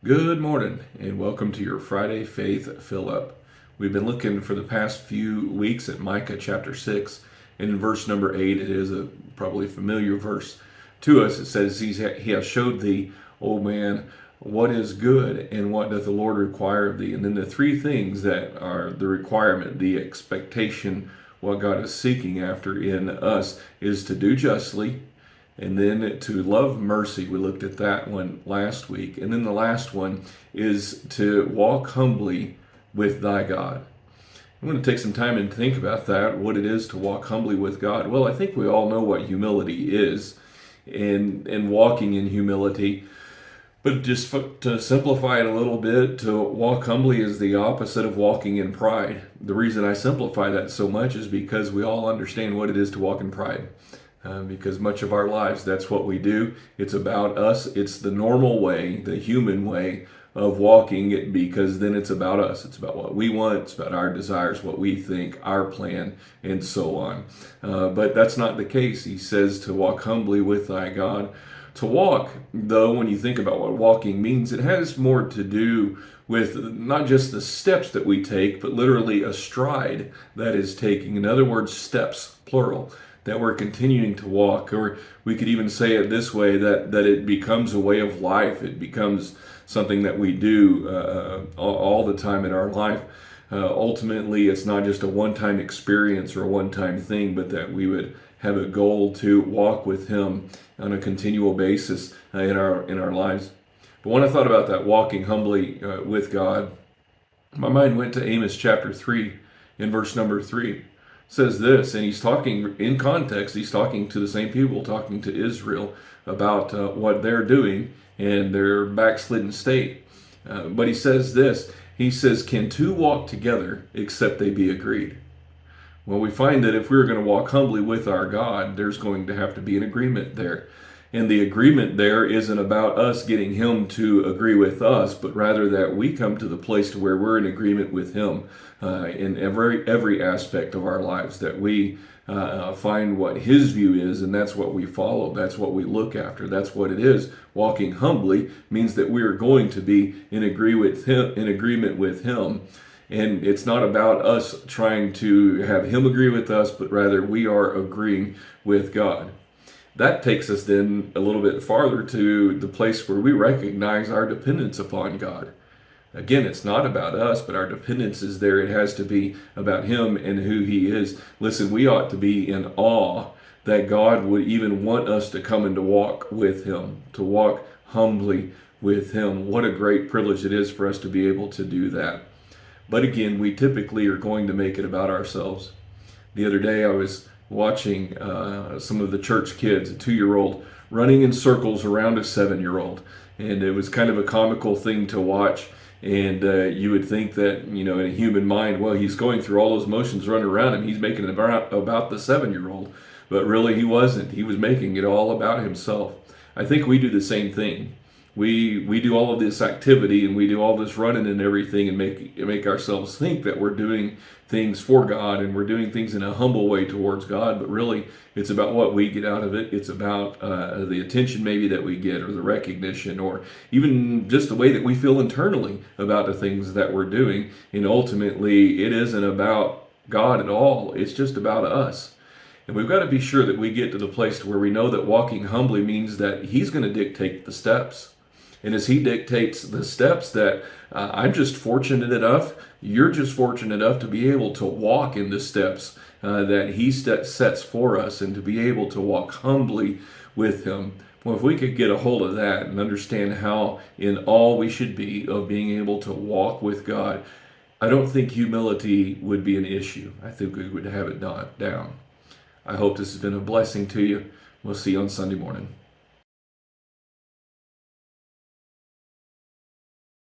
Good morning, and welcome to your Friday Faith Fill Up. We've been looking for the past few weeks at Micah chapter 6, and in verse number 8, it is a probably familiar verse to us. It says, He has showed thee, O man, what is good, and what doth the Lord require of thee. And then the three things that are the requirement, the expectation, what God is seeking after in us is to do justly, and then to love mercy. We looked at that one last week. And then the last one is to walk humbly with thy God. I'm going to take some time and think about that, what it is to walk humbly with God. Well, I think we all know what humility is and walking in humility. But just to simplify it a little bit, to walk humbly is the opposite of walking in pride. The reason I simplify that so much is because we all understand what it is to walk in pride. Because much of our lives, that's what we do. It's about us. It's the normal way, the human way of walking it, because then it's about us. It's about what we want. It's about our desires, what we think, our plan, and so on. But that's not the case. He says to walk humbly with thy God. To walk, though, when you think about what walking means, it has more to do with not just the steps that we take, but literally a stride that is taking. In other words, steps, plural, that we're continuing to walk. Or we could even say it this way, that it becomes a way of life. It becomes something that we do all the time in our life. Ultimately, it's not just a one-time experience or a one-time thing, but that we would have a goal to walk with Him on a continual basis in our lives. But when I thought about that walking humbly with God, my mind went to Amos chapter 3 in verse number 3. Says this, and he's talking in context, he's talking to the same people, talking to Israel about what they're doing in their backslidden state. But he says this, he says, can two walk together except they be agreed? Well, we find that if we're going to walk humbly with our God, there's going to have to be an agreement there. And the agreement there isn't about us getting Him to agree with us, but rather that we come to the place to where we're in agreement with Him in every aspect of our lives, that we find what His view is, and that's what we follow. That's what we look after. That's what it is. Walking humbly means that we are going to be in agreement with Him. And it's not about us trying to have Him agree with us, but rather we are agreeing with God. That takes us then a little bit farther to the place where we recognize our dependence upon God. Again, it's not about us, but our dependence is there. It has to be about Him and who He is. Listen, we ought to be in awe that God would even want us to come and to walk with Him, to walk humbly with Him. What a great privilege it is for us to be able to do that. But again, we typically are going to make it about ourselves. The other day I was watching some of the church kids, a 2-year-old running in circles around a 7-year-old. And it was kind of a comical thing to watch. And you would think that, in a human mind, well, he's going through all those motions running around him. He's making it about the 7-year-old. But really he wasn't. He was making it all about himself. I think we do the same thing. We do all of this activity and we do all this running and everything and make ourselves think that we're doing things for God and we're doing things in a humble way towards God, but really it's about what we get out of it. It's about the attention maybe that we get, or the recognition, or even just the way that we feel internally about the things that we're doing. And ultimately it isn't about God at all. It's just about us. And we've got to be sure that we get to the place where we know that walking humbly means that He's going to dictate the steps. And as He dictates the steps, that I'm just fortunate enough, you're just fortunate enough to be able to walk in the steps that He sets for us, and to be able to walk humbly with Him. Well, if we could get a hold of that and understand how in all we should be of being able to walk with God, I don't think humility would be an issue. I think we would have it down. I hope this has been a blessing to you. We'll see you on Sunday morning.